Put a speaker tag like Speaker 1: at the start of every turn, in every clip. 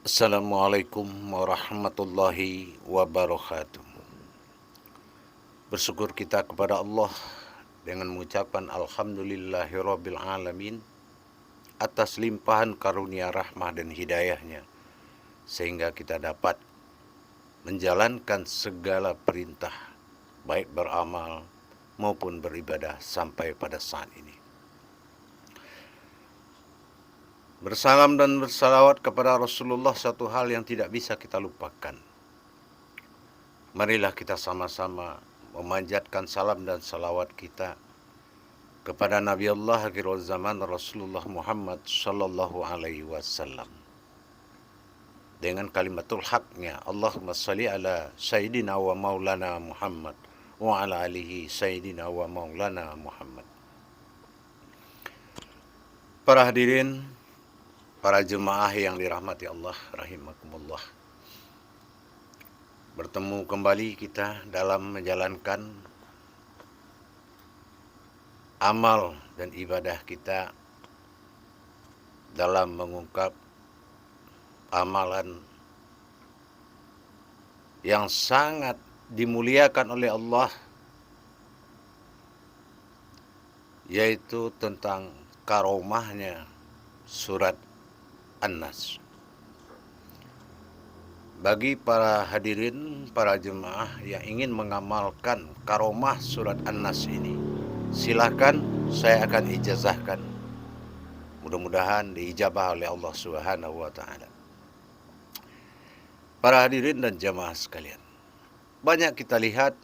Speaker 1: Assalamualaikum warahmatullahi wabarakatuh. Bersyukur kita kepada Allah dengan mengucapkan Alhamdulillahirabbil alamin atas limpahan karunia rahmah dan hidayahnya, sehingga kita dapat menjalankan segala perintah, baik beramal maupun beribadah sampai pada saat ini. Bersalam dan bersalawat kepada Rasulullah, satu hal yang tidak bisa kita lupakan. Marilah kita sama-sama memanjatkan salam dan salawat kita kepada Nabi Allah akhirul zaman Rasulullah Muhammad sallallahu alaihi wasallam. Dengan kalimatul haknya, Allahumma salli ala Sayyidina wa maulana Muhammad wa ala alihi Sayyidina wa maulana Muhammad. Para hadirin, para jemaah yang dirahmati Allah rahimakumullah. Bertemu kembali kita dalam menjalankan amal dan ibadah kita dalam mengungkap amalan yang sangat dimuliakan oleh Allah, yaitu tentang karomahnya surat An-Nas. Bagi para hadirin, para jemaah yang ingin mengamalkan karomah surat An-Nas ini, silakan, saya akan ijazahkan. Mudah-mudahan diijabah oleh Allah Subhanahu wa taala. Para hadirin dan jemaah sekalian, banyak kita lihat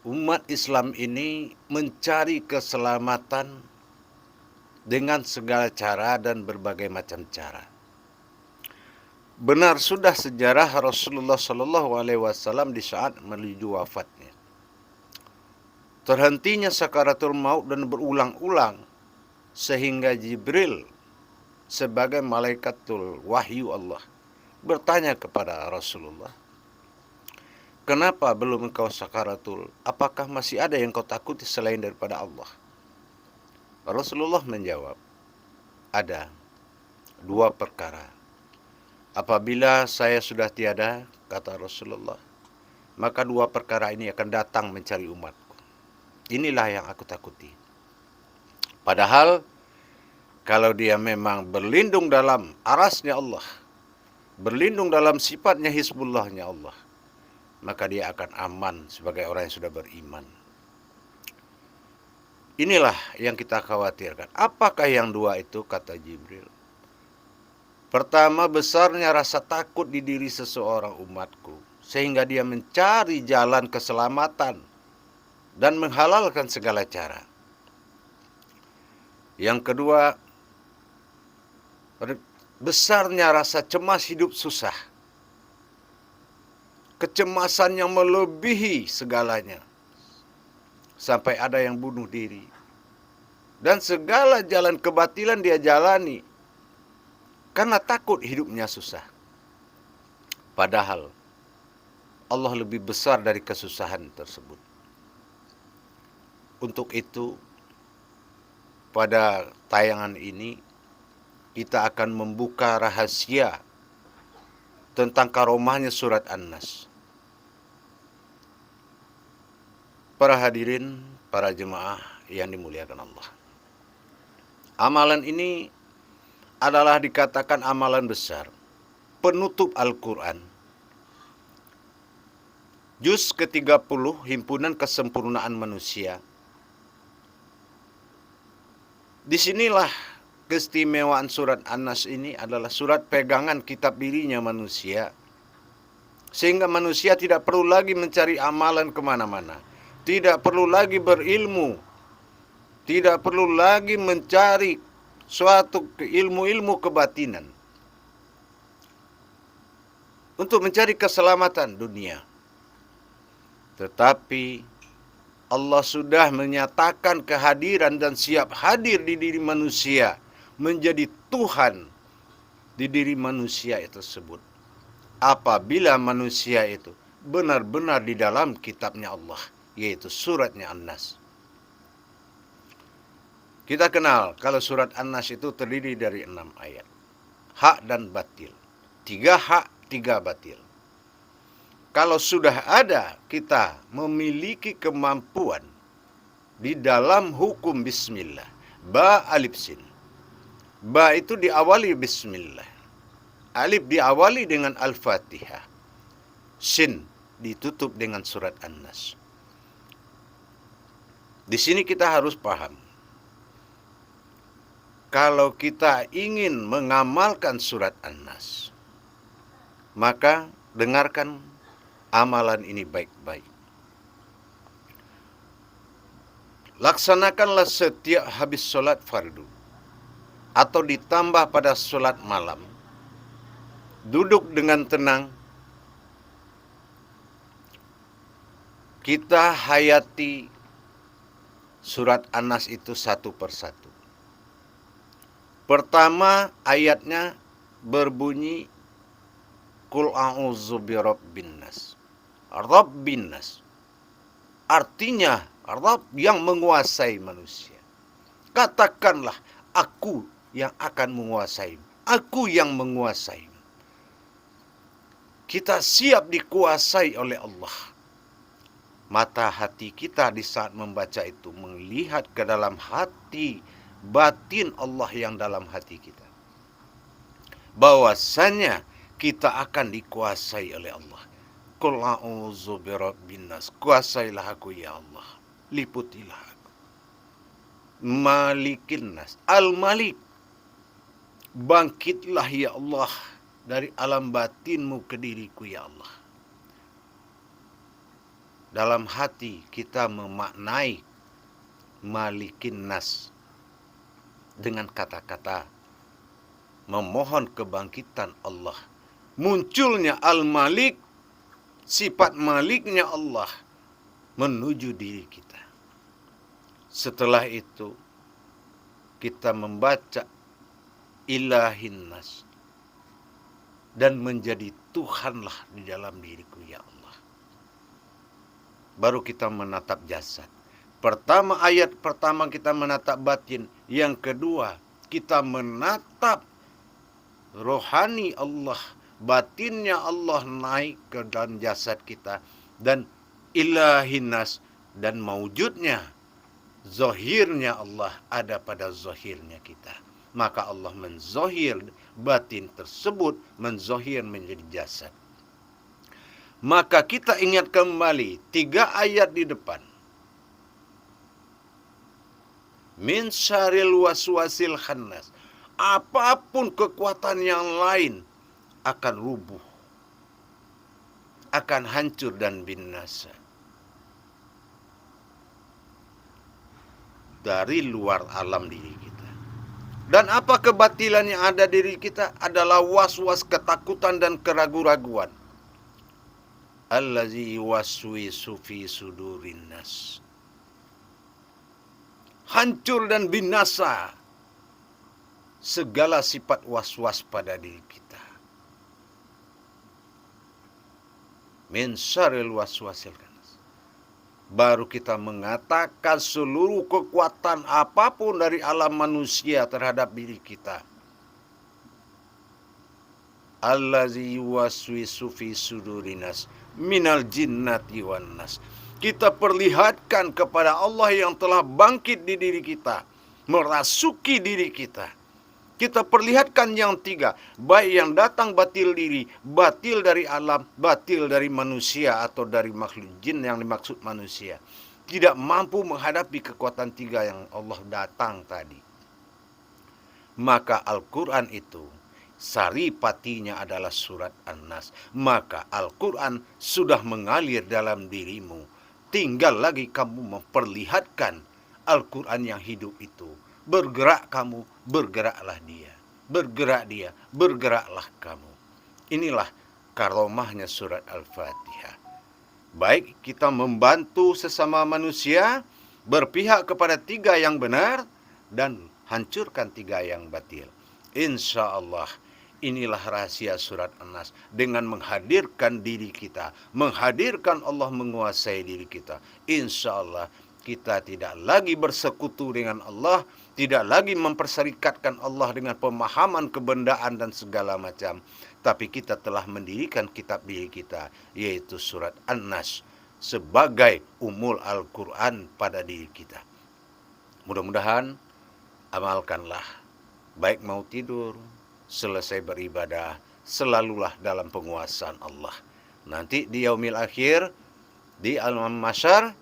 Speaker 1: umat Islam ini mencari keselamatan dengan segala cara dan berbagai macam cara. Benar sudah sejarah Rasulullah Shallallahu Alaihi Wasallam di saat menuju wafatnya, terhentinya sakaratul maut dan berulang-ulang, sehingga Jibril sebagai malaikatul wahyu Allah bertanya kepada Rasulullah, kenapa belum engkau sakaratul? Apakah masih ada yang kau takuti selain daripada Allah? Rasulullah menjawab, ada dua perkara. Apabila saya sudah tiada, kata Rasulullah, maka dua perkara ini akan datang mencari umatku. Inilah yang aku takuti. Padahal kalau dia memang berlindung dalam arasnya Allah, berlindung dalam sifatnya Hizbullahnya Allah, maka dia akan aman sebagai orang yang sudah beriman. Inilah yang kita khawatirkan. Apakah yang dua itu? Kata Jibril. Pertama, besarnya rasa takut di diri seseorang umatku, sehingga dia mencari jalan keselamatan dan menghalalkan segala cara. Yang kedua, besarnya rasa cemas hidup susah. Kecemasan yang melebihi segalanya, sampai ada yang bunuh diri. Dan segala jalan kebatilan dia jalani karena takut hidupnya susah. Padahal Allah lebih besar dari kesusahan tersebut. Untuk itu, pada tayangan ini kita akan membuka rahasia tentang karomahnya surat An-Nas. Para hadirin, para jemaah yang dimuliakan Allah, amalan ini adalah dikatakan amalan besar, penutup Al-Quran. Juz ke-30, Himpunan Kesempurnaan Manusia. Disinilah keistimewaan surat An-Nas ini adalah surat pegangan kitab dirinya manusia, sehingga manusia tidak perlu lagi mencari amalan kemana-mana, tidak perlu lagi berilmu, tidak perlu lagi mencari suatu ilmu-ilmu kebatinan untuk mencari keselamatan dunia. Tetapi Allah sudah menyatakan kehadiran dan siap hadir di diri manusia, menjadi Tuhan di diri manusia tersebut, apabila manusia itu benar-benar di dalam kitabnya Allah, yaitu suratnya An-Nas. Kita kenal kalau surat An-Nas itu terdiri dari 6 ayat. Hak dan batil. 3 hak, 3 batil. Kalau sudah ada kita memiliki kemampuan di dalam hukum bismillah, ba alif sin. Ba itu diawali bismillah. Alif diawali dengan Al-Fatihah. Sin ditutup dengan surat An-Nas. Di sini kita harus paham. Kalau kita ingin mengamalkan surat An-Nas, maka dengarkan amalan ini baik-baik. Laksanakanlah setiap habis sholat fardu atau ditambah pada sholat malam. Duduk dengan tenang. Kita hayati surat An-Nas itu satu persatu. Pertama ayatnya berbunyi Qul a'udzu birabbin nas. Rabbin nas. Artinya Rabb yang menguasai manusia. Katakanlah aku yang akan menguasai. Aku yang menguasai. Kita siap dikuasai oleh Allah. Mata hati kita di saat membaca itu melihat ke dalam hati batin Allah yang dalam hati kita. Bahwasanya kita akan dikuasai oleh Allah. Qul a'udzu birabbin nas. Kuasailah aku ya Allah. Liputilah aku. Malikin nas. Al-Malik. Bangkitlah ya Allah dari alam batinmu ke diriku ya Allah. Dalam hati kita memaknai Malikin nas dengan kata-kata memohon kebangkitan Allah. Munculnya Al-Malik, sifat maliknya Allah menuju diri kita. Setelah itu kita membaca Ilahin nas dan menjadi Tuhanlah di dalam diriku ya Allah. Baru kita menatap jasad. Ayat pertama kita menatap batin. Yang kedua kita menatap rohani Allah. Batinnya Allah naik ke dalam jasad kita. Dan ilahinas dan maujudnya. Zohirnya Allah ada pada zohirnya kita. Maka Allah menzohir batin tersebut. Menzohir menjadi jasad. Maka kita ingat kembali 3 ayat di depan. Min syarril waswasil khannas. Apapun kekuatan yang lain akan rubuh. Akan hancur dan binasa. Dari luar alam diri kita. Dan apa kebatilan yang ada diri kita adalah was-was, ketakutan dan keraguan-raguan. Allazi waswisu fi sudurin nas. Hancur dan binasa segala sifat was-was pada diri kita. Min syarril waswasil khannas. Baru kita mengatakan seluruh kekuatan apapun dari alam manusia terhadap diri kita. Allazi waswisu fi sudurin nas. Minal jinnati wan nas. Kita perlihatkan kepada Allah yang telah bangkit di diri kita, merasuki diri kita. Kita perlihatkan yang 3, baik yang datang batil diri, batil dari alam, batil dari manusia atau dari makhluk jin yang dimaksud manusia. Tidak mampu menghadapi kekuatan 3 yang Allah datang tadi. Maka Al-Quran itu saripatinya adalah surat An-Nas. Maka Al-Quran sudah mengalir dalam dirimu. Tinggal lagi kamu memperlihatkan Al-Quran yang hidup itu. Bergerak kamu, bergeraklah dia. Bergerak dia, bergeraklah kamu. Inilah karomahnya surat Al-Fatihah. Baik kita membantu sesama manusia, berpihak kepada 3 yang benar, dan hancurkan 3 yang batil. Insya Allah. Inilah rahasia surat An-Nas. Dengan menghadirkan diri kita. Menghadirkan Allah menguasai diri kita. Insya Allah kita tidak lagi bersekutu dengan Allah. Tidak lagi memperserikatkan Allah dengan pemahaman kebendaan dan segala macam. tapi kita telah mendirikan kitab diri kita, yaitu surat An-Nas, sebagai umul Al-Quran pada diri kita. Mudah-mudahan amalkanlah, baik mau tidur, selesai beribadah, selalulah dalam penguasaan Allah. Nanti di yaumil akhir, di alam mahsyar,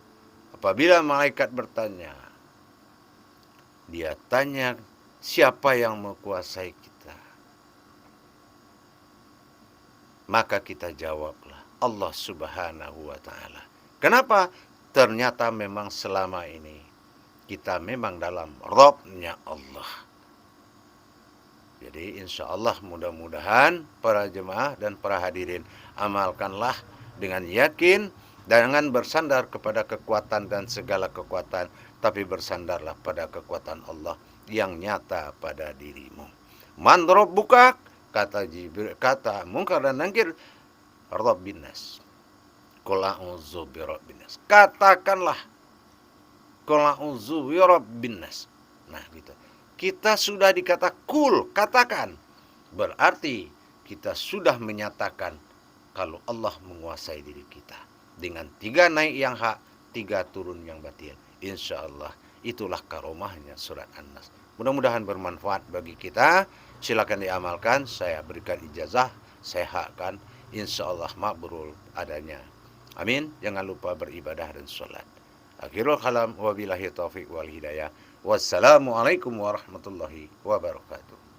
Speaker 1: apabila malaikat bertanya, dia tanya, siapa yang menguasai kita? Maka kita jawablah, Allah Subhanahu wa Ta'ala. Kenapa? Ternyata memang selama ini kita memang dalam Rabb-nya Allah. Jadi insya Allah mudah-mudahan para jemaah dan para hadirin amalkanlah dengan yakin, jangan bersandar kepada kekuatan dan segala kekuatan, tapi bersandarlah pada kekuatan Allah yang nyata pada dirimu. Man rabbuka, kata Jibril, kata Munkar dan Nakir, Rabbin nas. Qul a'udzu birabbin nas. Katakanlah, Qul a'udzu birabbin nas. Nah, gitu. Kita sudah dikata kul, katakan. Berarti kita sudah menyatakan kalau Allah menguasai diri kita. Dengan 3 naik yang hak, 3 turun yang batin. Insya Allah itulah karomahnya surat An-Nas. Mudah-mudahan bermanfaat bagi kita. Silakan diamalkan. Saya berikan ijazah, saya hakkan. Insya Allah mabrur adanya. Amin. Jangan lupa beribadah dan sholat. Akhirul kalam, wabillahi taufiq wal hidayah. Wassalamualaikum warahmatullahi wabarakatuh.